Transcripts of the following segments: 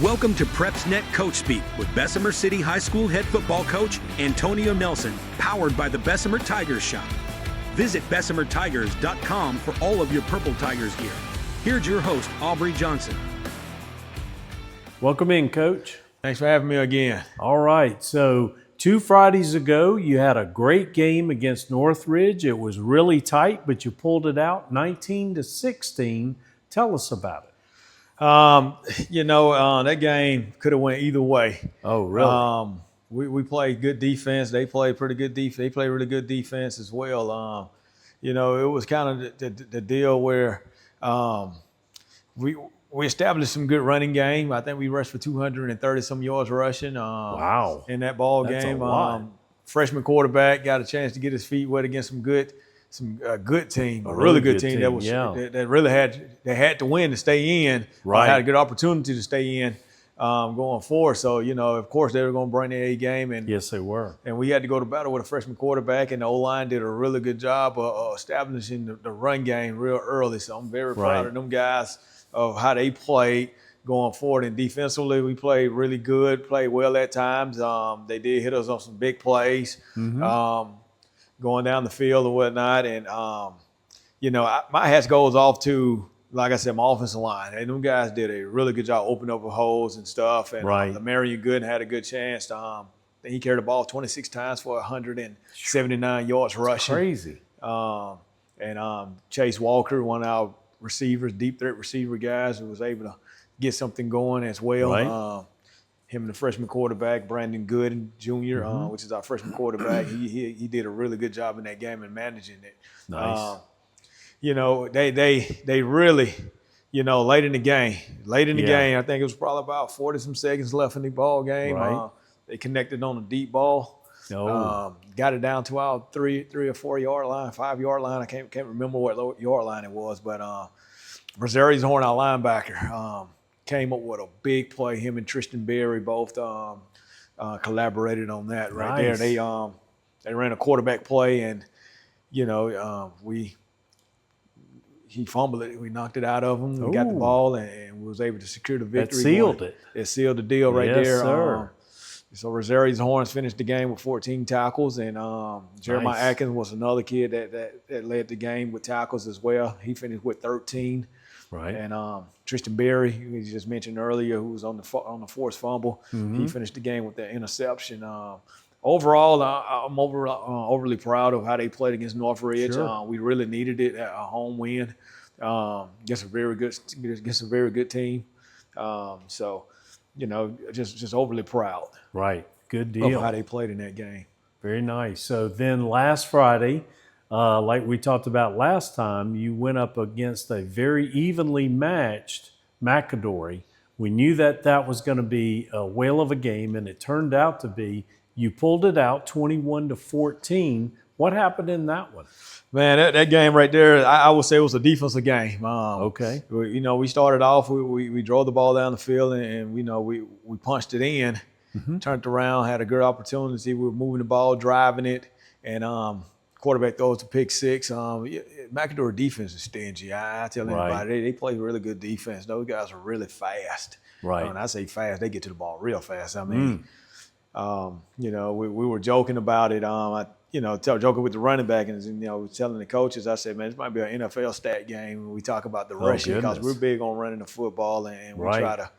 Welcome to PrepsNet Coach Speak with Bessemer City High School head football coach Antonio Nelson, powered by the Bessemer Tigers shop. Visit BessemerTigers.com for all of your Purple Tigers gear. Here's your host, Aubrey Johnson. Welcome in, Coach. Thanks for having me again. All right, so 2 Fridays ago, you had a great game against Northridge. It was really tight, but you pulled it out 19-16. Tell us about it. That game could have went either way. Oh, really? We played good defense. They played pretty good defense. They played really good defense as well. It was kind of the deal where we established some good running game. I think we rushed for 230 some yards rushing. Wow! In that ball That's game, a lot. Freshman quarterback got a chance to get his feet wet against some good team, A really good team team, that really had to win to stay in. Right. Had a good opportunity to stay in going forward. So of course they were going to bring their A game, and Yes, they were. and we had to go to battle with a freshman quarterback, and the O-line did a really good job of establishing the run game real early. So I'm very proud of them guys of how they played going forward. And defensively, we played really good, played well at times. They did hit us on some big plays. Going down the field and whatnot. And, my hat goes off to, like I said, my offensive line. And them guys did a really good job opening up holes and stuff. And Marion Gooden had a good chance. He carried the ball 26 times for 179 yards rushing. Crazy. Chase Walker, one of our receivers, deep threat receiver guys, who was able to get something going as well. Right. Him and the freshman quarterback, Brandon Gooden Jr., which is our freshman quarterback, he did a really good job in that game and managing it. Nice. They really, late in the game, I think it was probably about 40-some seconds left in the ball game. Right. They connected on a deep ball. Got it down to our 3 or 4 yard line, 5 yard line. I can't remember what yard line it was, but Rosari's Horn, our linebacker, came up with a big play. Him and Tristan Berry both collaborated on that right there. They ran a quarterback play, and he fumbled it. We knocked it out of him. We got the ball, and we was able to secure the victory. That sealed it. It sealed the deal right Yes, there. Sir. So Rosari's Horns finished the game with 14 tackles, and Jeremiah Atkins was another kid that led the game with tackles as well. He finished with 13. Right. And Tristan Berry, who you just mentioned earlier, who was on the forced fumble, he finished the game with that interception. Overall, I'm overly proud of how they played against Northridge. Sure. We really needed it, a home win against a very good team. Just overly proud. Right. Good deal. Of how they played in that game. Very nice. So then last Friday, like we talked about last time, you went up against a very evenly matched McAdory. We knew that was going to be a whale of a game, and it turned out to be. You pulled it out 21-14. What happened in that one? Man, that game right there, I would say it was a defensive game. Okay. We started off, we drove the ball down the field, and we punched it in, turned around, had a good opportunity. We were moving the ball, driving it, and quarterback throws the pick six. McAdory defense is stingy. I tell anybody, they play really good defense. Those guys are really fast. Right. When I say fast, they get to the ball real fast. I mean, we were joking about it. Joking with the running back, and telling the coaches, I said, man, this might be an NFL stat game when we talk about the rushing, because we're big on running the football, and we try to,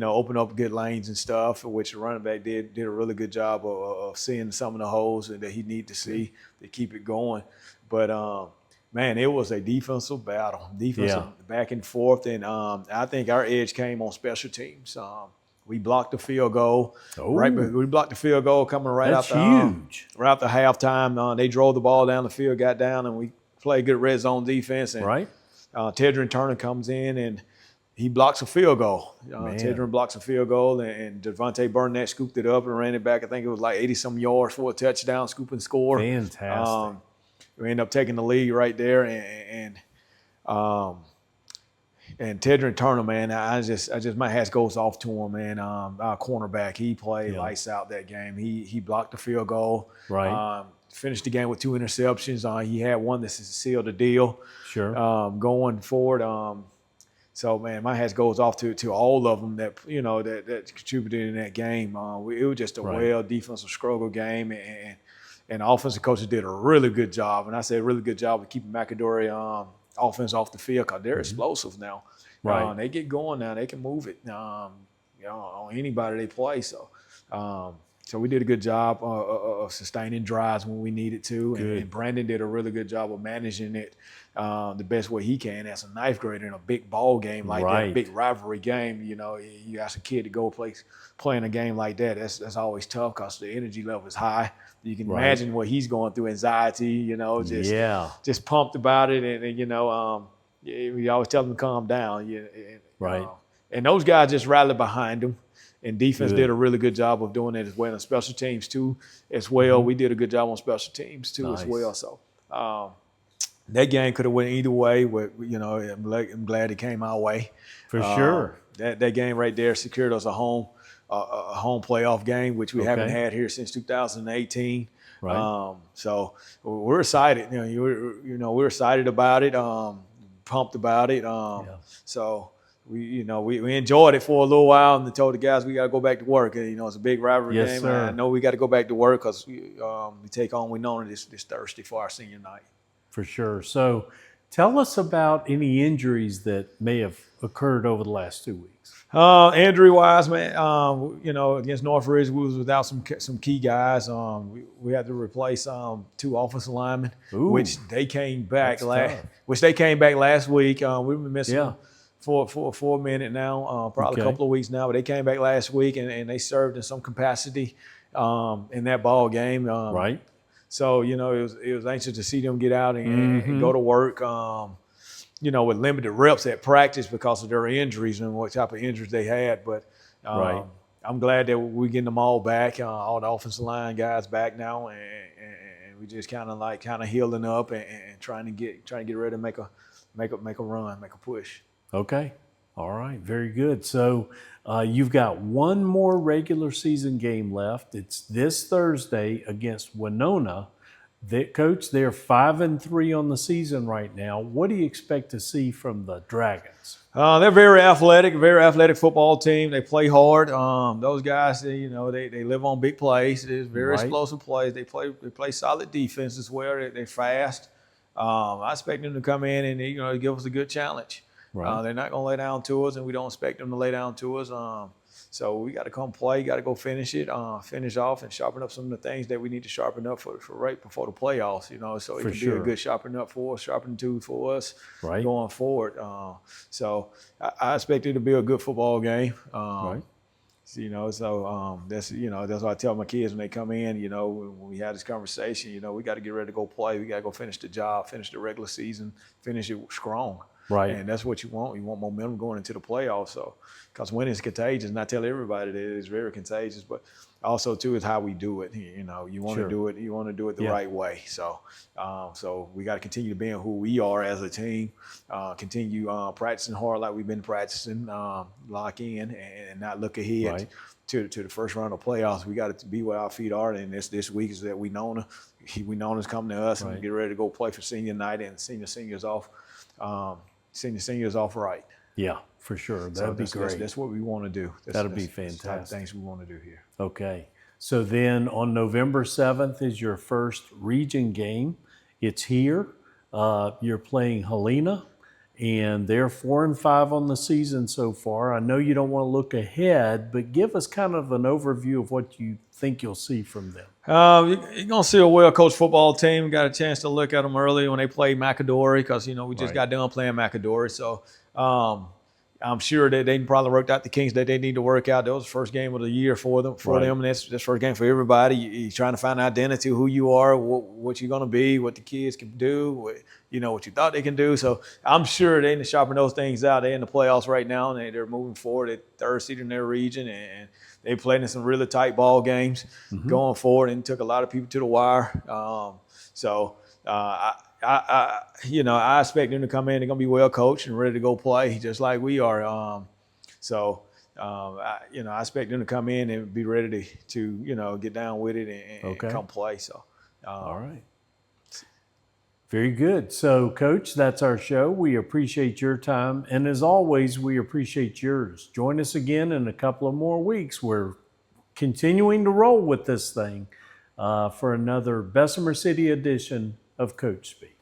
open up good lanes and stuff, which the running back did a really good job of seeing some of the holes that he needed to see to keep it going. But man, it was a defensive battle, back and forth, and I think our edge came on special teams. We blocked the field goal. We blocked the field goal coming right out huge. Right after halftime. They drove the ball down the field, got down, and we played good red zone defense. And Tedrin Turner comes in, and he blocks a field goal. Tedrin blocks a field goal, and Devontae Burnett scooped it up and ran it back. I think it was like 80-some yards for a touchdown, scoop and score. Fantastic. We ended up taking the lead right there, and Tedrin Turner, man, I just my hat goes off to him, man. Our cornerback, he played lights out that game. He blocked the field goal. Right. Finished the game with 2 interceptions. He had one that sealed the deal. Sure. Going forward, So man, my hat goes off to all of them that that contributed in that game. It was just a well defensive struggle game, and offensive coaches did a really good job. And I say a really good job of keeping McAdory offense off the field because they're explosive now. Right. They get going now. They can move it. On anybody they play. So we did a good job of sustaining drives when we needed to, and Brandon did a really good job of managing it the best way he can as a ninth grader in a big ball game like that, a big rivalry game. You ask a kid to go play in a game like that. That's always tough because the energy level is high. You can imagine what he's going through, anxiety. Just pumped about it, and we always tell him to calm down. And those guys just rallied behind him. And defense did a really good job of doing it as well. And special teams, too, as well. We did a good job on special teams, too, as well. So that game could have went either way. But, I'm glad it came our way. For sure. That game right there secured us a home playoff game, which we haven't had here since 2018. Right. So we're excited. We're excited about it, pumped about it. So – we enjoyed it for a little while and told the guys we got to go back to work. It's a big rivalry game. Sir. And I know we got to go back to work because we take on Wenonah this Thursday for our senior night. For sure. So tell us about any injuries that may have occurred over the last 2 weeks. Injury-wise, man, against Northridge, we was without some key guys. We had to replace 2 offensive linemen, which they came back last week. We've been missing them for a minute now, probably a couple of weeks now, but they came back last week and they served in some capacity in that ball game. So, it was anxious to see them get out and go to work, with limited reps at practice because of their injuries and what type of injuries they had. But I'm glad that we're getting them all back, all the offensive line guys back now, and we just kind of healing up and trying to get ready to make a run, make a push. Okay. All right. Very good. So you've got one more regular season game left. It's this Thursday against Wenonah. Coach, they're 5-3 on the season right now. What do you expect to see from the Dragons? They're very athletic football team. They play hard. Those guys, they live on big plays. It's very explosive plays. They play solid defense as well. They're fast. I expect them to come in and give us a good challenge. They're not going to lay down to us, and we don't expect them to lay down to us. So we got to come play, got to go finish it, finish off, and sharpen up some of the things that we need to sharpen up for right before the playoffs. So it can be a good sharpening tool for us going forward. So I expect it to be a good football game. That's what I tell my kids when they come in. When we have this conversation, we got to get ready to go play. We got to go finish the job, finish the regular season, finish it strong. And that's what you want. You want momentum going into the playoffs. So, because winning is contagious, and I tell everybody that it is very contagious. But also too is how we do it. You want to do it. You want to do it the right way. So, we got to continue being who we are as a team. Continue practicing hard like we've been practicing. Lock in and not look ahead to the first round of playoffs. We got to be where our feet are. And this week is that Wenonah's coming to us and get ready to go play for senior night and seniors off. Seniors off right. Yeah, for sure. That'd be great. That's what we want to do. That'd be fantastic. That's the type of things we want to do here. Okay. So then on November 7th is your first region game. It's here. You're playing Helena, and they're 4-5 on the season so far. I know you don't want to look ahead, but give us kind of an overview of what you think you'll see from them. You're going to see a well-coached football team. Got a chance to look at them early when they played McAdory because, we just got done playing McAdory. So I'm sure that they probably worked out the kinks that they need to work out. That was the first game of the year for them. And that's the first game for everybody. You're trying to find identity, who you are, what you're going to be, what the kids can do, what you thought they can do. So I'm sure they need to sharpen those things out. They're in the playoffs right now, and they're moving forward at third seed in their region, and they played in some really tight ball games going forward and took a lot of people to the wire. I expect them to come in. They're going to be well coached and ready to go play just like we are. I expect them to come in and be ready to get down with it and come play. So, all right. Very good. So, Coach, that's our show. We appreciate your time. And as always, we appreciate yours. Join us again in a couple of more weeks. We're continuing to roll with this thing for another Bessemer City edition of Coach Speak.